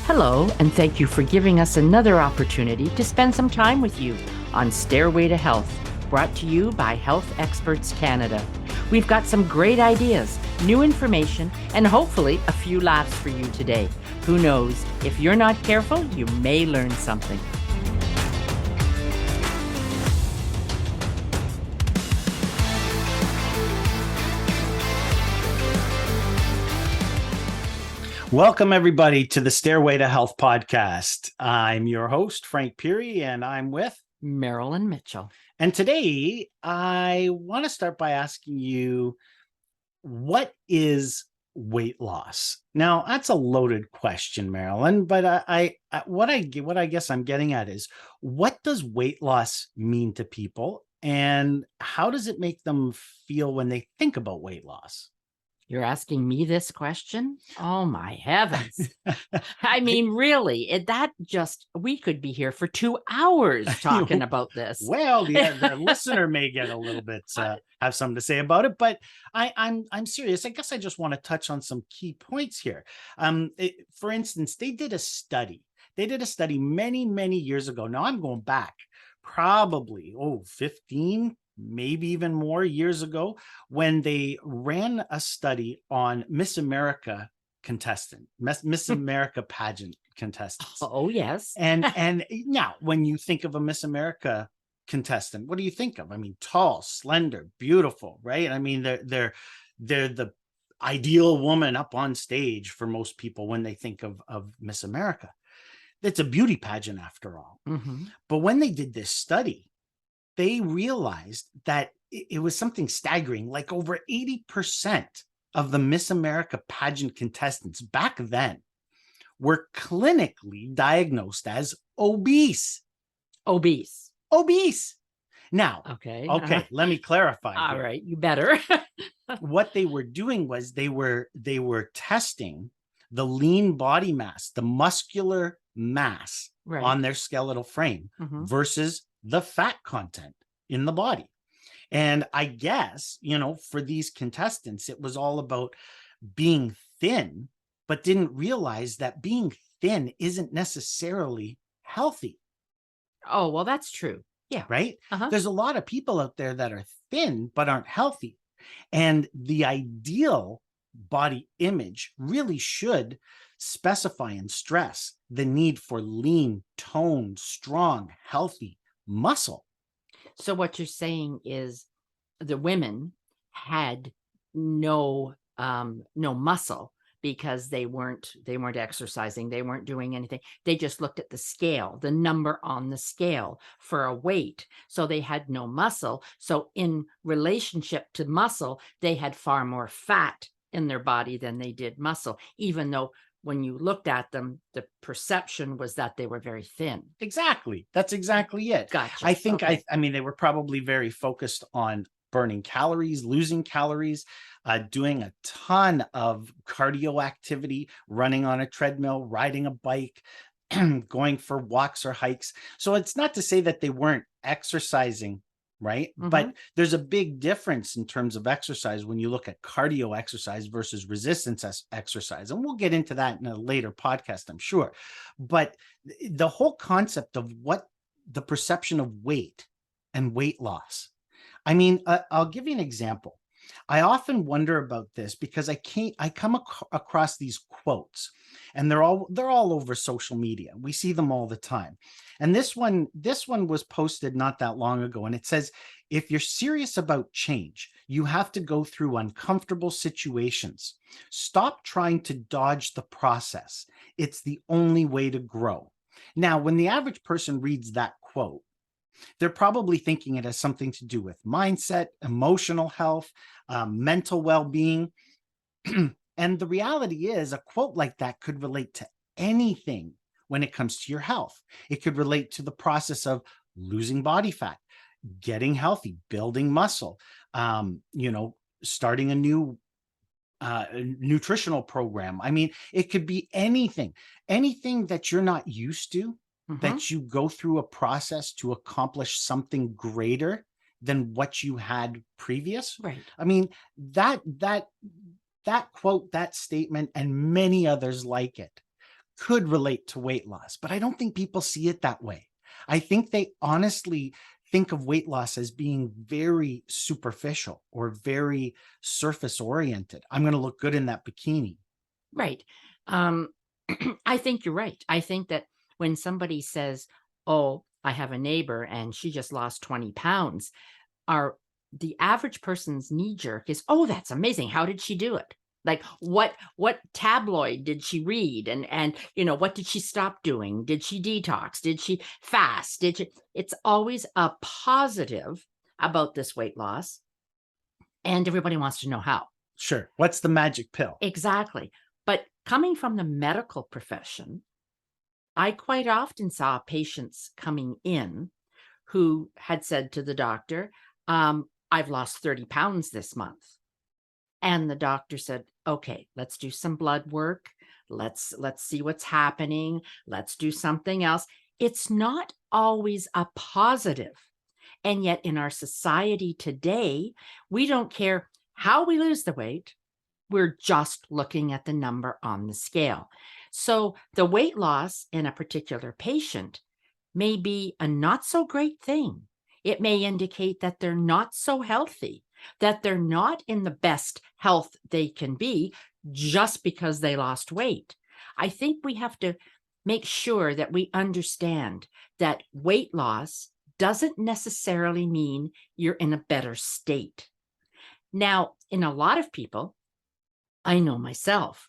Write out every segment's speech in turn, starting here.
Hello, and thank you for giving us another opportunity to spend some time with you on Stairway to Health, brought to you by Health Experts Canada. We've got some great ideas, new information, and hopefully a few laughs for you today. Who knows? If you're not careful, you may learn something. Welcome, everybody, to the Stairway to Health podcast. I'm your host, Frank Peary, and I'm with Marilyn Mitchell. And today, I want to start by asking you, what is weight loss? Now, that's a loaded question, Marilyn, but what I guess I'm getting at is, what does weight loss mean to people, and how does it make them feel when they think about weight loss? You're asking me this question? Oh, my heavens. I mean, really, we could be here for 2 hours talking about this. Well, the listener may get a little bit, have something to say about it, but I'm serious. I guess I just want to touch on some key points here. For instance, they did a study. Many, many years ago. Now I'm going back probably, 15, maybe even more years ago, when they ran a study on Miss America Miss America pageant contestants. Oh, yes. And now, when you think of a Miss America contestant, what do you think of? I mean, tall, slender, beautiful, right? I mean, they're the ideal woman up on stage for most people when they think of Miss America. It's a beauty pageant after all. Mm-hmm. But when they did this study, they realized that it was something staggering, like over 80% of the Miss America pageant contestants back then were clinically diagnosed as obese. Obese. Now, okay, let me clarify. All right, you better. What they were doing was they were testing the lean body mass, the muscular mass Right. on their skeletal frame versus the fat content in the body. And I guess, for these contestants, it was all about being thin, but didn't realize that being thin isn't necessarily healthy. Oh, well, that's true. Yeah. Right? There's a lot of people out there that are thin, but aren't healthy. And the ideal body image really should specify and stress the need for lean, toned, strong, healthy muscle. So what you're saying is the women had no muscle because they weren't exercising, they weren't doing anything. They just looked at the scale, the number on the scale for a weight. So they had no muscle. So in relationship to muscle, they had far more fat in their body than they did muscle, even though when you looked at them, the perception was that they were very thin. Exactly. That's exactly it. Gotcha. I think, Okay. I mean, they were probably very focused on burning calories, losing calories, doing a ton of cardio activity, running on a treadmill, riding a bike, going for walks or hikes. So it's not to say that they weren't exercising, right? But there's a big difference in terms of exercise when you look at cardio exercise versus resistance exercise. And we'll get into that in a later podcast, I'm sure. But the whole concept of what the perception of weight and weight loss. I mean, I'll give you an example. I often wonder about this because I come across these quotes, and they're all over social media. We see them all the time. And this one was posted not that long ago, and it says, if you're serious about change, you have to go through uncomfortable situations. Stop trying to dodge the process. It's the only way to grow. Now, when the average person reads that quote, they're probably thinking it has something to do with mindset, emotional health, mental well-being. And the reality is, a quote like that could relate to anything when it comes to your health. It could relate to the process of losing body fat, getting healthy, building muscle, starting a new nutritional program. I mean, it could be anything that you're not used to, that you go through a process to accomplish something greater than what you had previous. Right. I mean, that quote, that statement, and many others like it could relate to weight loss, but I don't think people see it that way. I think they honestly think of weight loss as being very superficial or very surface oriented. I'm going to look good in that bikini. Right. Um, I think you're right. I think that when somebody says, "Oh, I have a neighbor and she just lost 20 pounds," our the average person's knee jerk is, "Oh, that's amazing. How did she do it? Like what tabloid did she read? And what did she stop doing? Did she detox? Did she fast? Did she?" It's always a positive about this weight loss, and everybody wants to know how. Sure. What's the magic pill? Exactly. But coming from the medical profession, I quite often saw patients coming in who had said to the doctor, "I've lost 30 pounds this month." And the doctor said, "Okay, let's do some blood work. Let's see what's happening. Let's do something else." It's not always a positive. And yet in our society today, we don't care how we lose the weight. We're just looking at the number on the scale. So the weight loss in a particular patient may be a not so great thing. It may indicate that they're not so healthy, that they're not in the best health they can be just because they lost weight. I think we have to make sure that we understand that weight loss doesn't necessarily mean you're in a better state. Now, in a lot of people, I know myself,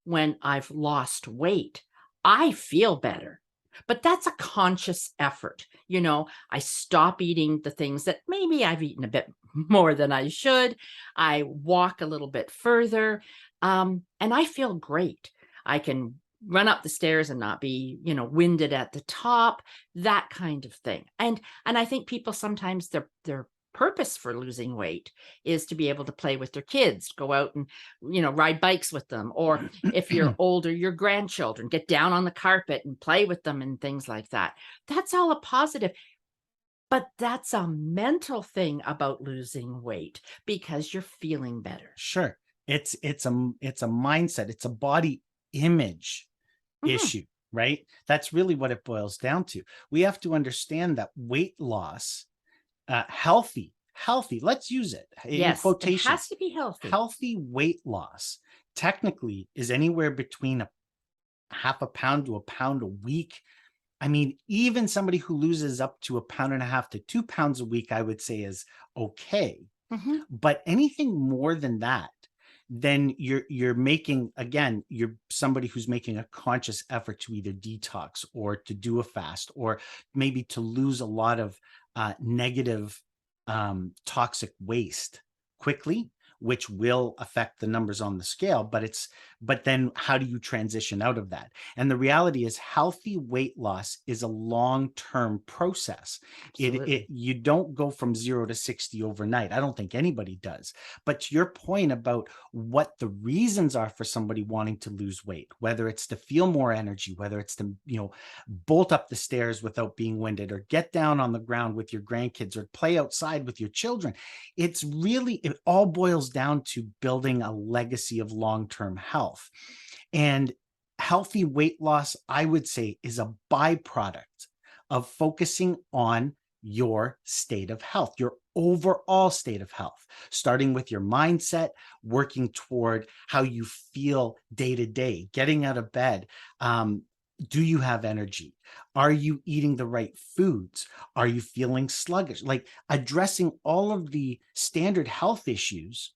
when I've lost weight, I feel better. But that's a conscious effort. I stop eating the things that maybe I've eaten a bit more than I should. I walk a little bit further, and I feel great. I can run up the stairs and not be, winded at the top, that kind of thing. And I think people sometimes their purpose for losing weight is to be able to play with their kids, go out and ride bikes with them, or if you're older, your grandchildren, get down on the carpet and play with them and things like that. That's all a positive, but that's a mental thing about losing weight because you're feeling better. Sure. It's a mindset. It's a body image Mhm. issue, right? That's really what it boils down to. We have to understand that weight loss, healthy, let's use it in Yes, it quotations, has to be healthy. healthy weight loss technically is anywhere between a half a pound to a pound a week. I mean, even somebody who loses up to a pound and a half to 2 pounds a week, I would say is okay. Mhm. But anything more than that, then you're making, again, you're somebody who's making a conscious effort to either detox or to do a fast or maybe to lose a lot of negative toxic waste quickly, which will affect the numbers on the scale. But then how do you transition out of that? And the reality is healthy weight loss is a long-term process. Absolutely. You don't go from 0 to 60 overnight. I don't think anybody does. But to your point about what the reasons are for somebody wanting to lose weight, whether it's to feel more energy, whether it's to, bolt up the stairs without being winded, or get down on the ground with your grandkids, or play outside with your children, it all boils down to building a legacy of long-term health. And healthy weight loss, I would say, is a byproduct of focusing on your state of health, your overall state of health, starting with your mindset, working toward how you feel day to day, getting out of bed. Do you have energy? Are you eating the right foods? Are you feeling sluggish? Like addressing all of the standard health issues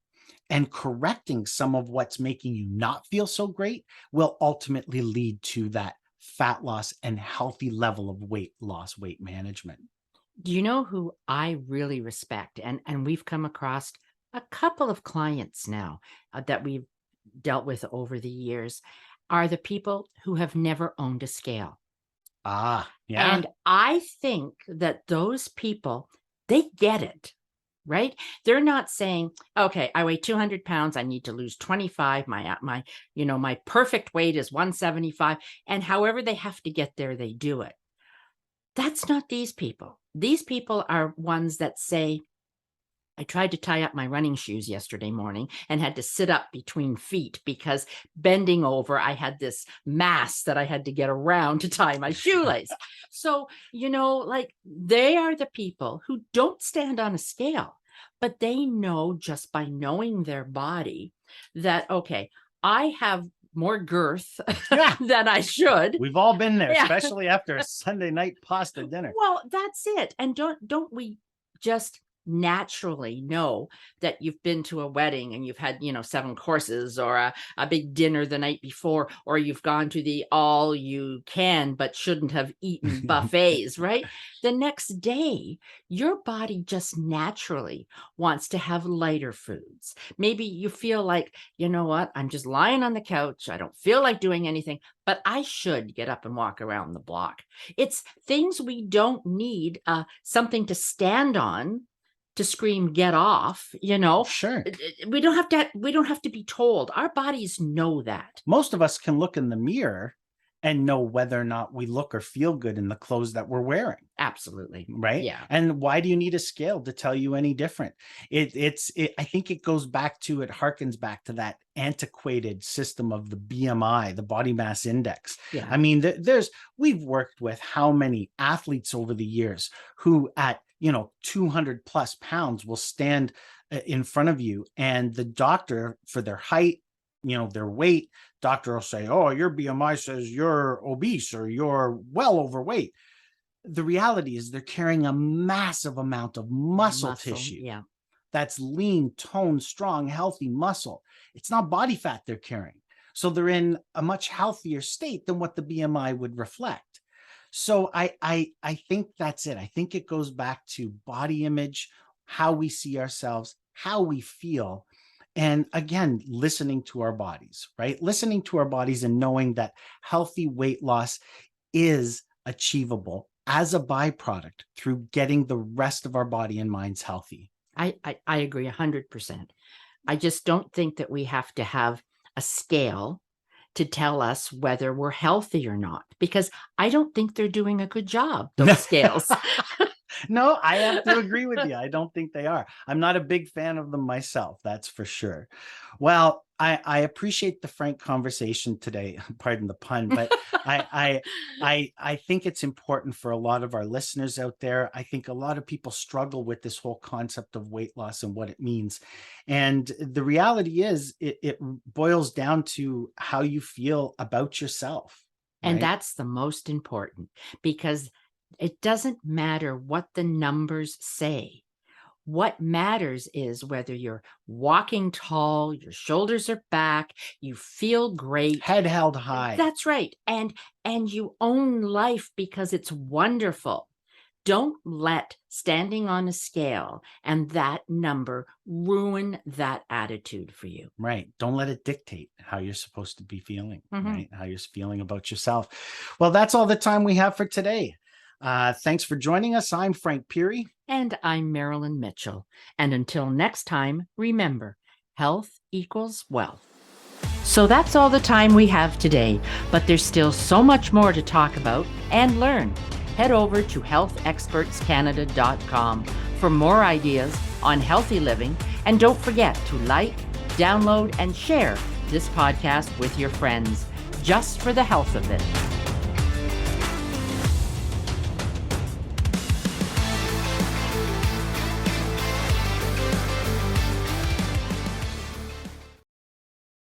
and correcting some of what's making you not feel so great will ultimately lead to that fat loss and healthy level of weight loss, weight management. Do you know who I really respect? And we've come across a couple of clients now that we've dealt with over the years are the people who have never owned a scale. Ah, yeah. And I think that those people, they get it, right? They're not saying, "Okay, I weigh 200 pounds. I need to lose 25. My perfect weight is 175." And however they have to get there, they do it. That's not these people. These people are ones that say, I tried to tie up my running shoes yesterday morning and had to sit up between feet because bending over, I had this mass that I had to get around to tie my shoelace. So, like they are the people who don't stand on a scale, but they know just by knowing their body that, okay, I have more girth Yeah. than I should. We've all been there, Yeah. especially after a Sunday night pasta dinner. Well, that's it. And don't we just naturally know that you've been to a wedding and you've had, 7 courses or a big dinner the night before, or you've gone to the all you can but shouldn't have eaten buffets, right? The next day, your body just naturally wants to have lighter foods. Maybe you feel like, you know what? I'm just lying on the couch. I don't feel like doing anything, but I should get up and walk around the block. It's things we don't need something to stand on to scream get off. Sure. We don't have to be told. Our bodies know that. Most of us can look in the mirror and know whether or not we look or feel good in the clothes that we're wearing. Absolutely. Right. Yeah. And why do you need a scale to tell you any different? I think it harkens back to that antiquated system of the BMI, the body mass index. Yeah. I mean, we've worked with how many athletes over the years who at 200 plus pounds will stand in front of you, and the doctor, for their height, their weight, doctor will say, oh, your BMI says you're obese or you're well overweight. The reality is they're carrying a massive amount of muscle tissue. Yeah. That's lean, toned, strong, healthy muscle. It's not body fat they're carrying. So they're in a much healthier state than what the BMI would reflect. So I think that's it. I think it goes back to body image, how we see ourselves, how we feel. And again, listening to our bodies, right? Listening to our bodies and knowing that healthy weight loss is achievable as a byproduct through getting the rest of our body and minds healthy. I agree 100%. I just don't think that we have to have a scale to tell us whether we're healthy or not, because I don't think they're doing a good job, those scales. No, I have to agree with you. I don't think they are. I'm not a big fan of them myself, that's for sure. Well, I appreciate the frank conversation today. Pardon the pun, but I think it's important for a lot of our listeners out there. I think a lot of people struggle with this whole concept of weight loss and what it means. And the reality is it boils down to how you feel about yourself. And right? that's the most important, because it doesn't matter what the numbers say. What matters is whether you're walking tall, your shoulders are back, you feel great. Head held high. That's right. And you own life because it's wonderful. Don't let standing on a scale and that number ruin that attitude for you. Right. Don't let it dictate how you're supposed to be feeling, Mhm. right? How you're feeling about yourself. Well, that's all the time we have for today. Thanks for joining us. I'm Frank Peary. And I'm Marilyn Mitchell. And until next time, remember, health equals wealth. So that's all the time we have today, but there's still so much more to talk about and learn. Head over to healthexpertscanada.com for more ideas on healthy living, and don't forget to like, download, and share this podcast with your friends, just for the health of it.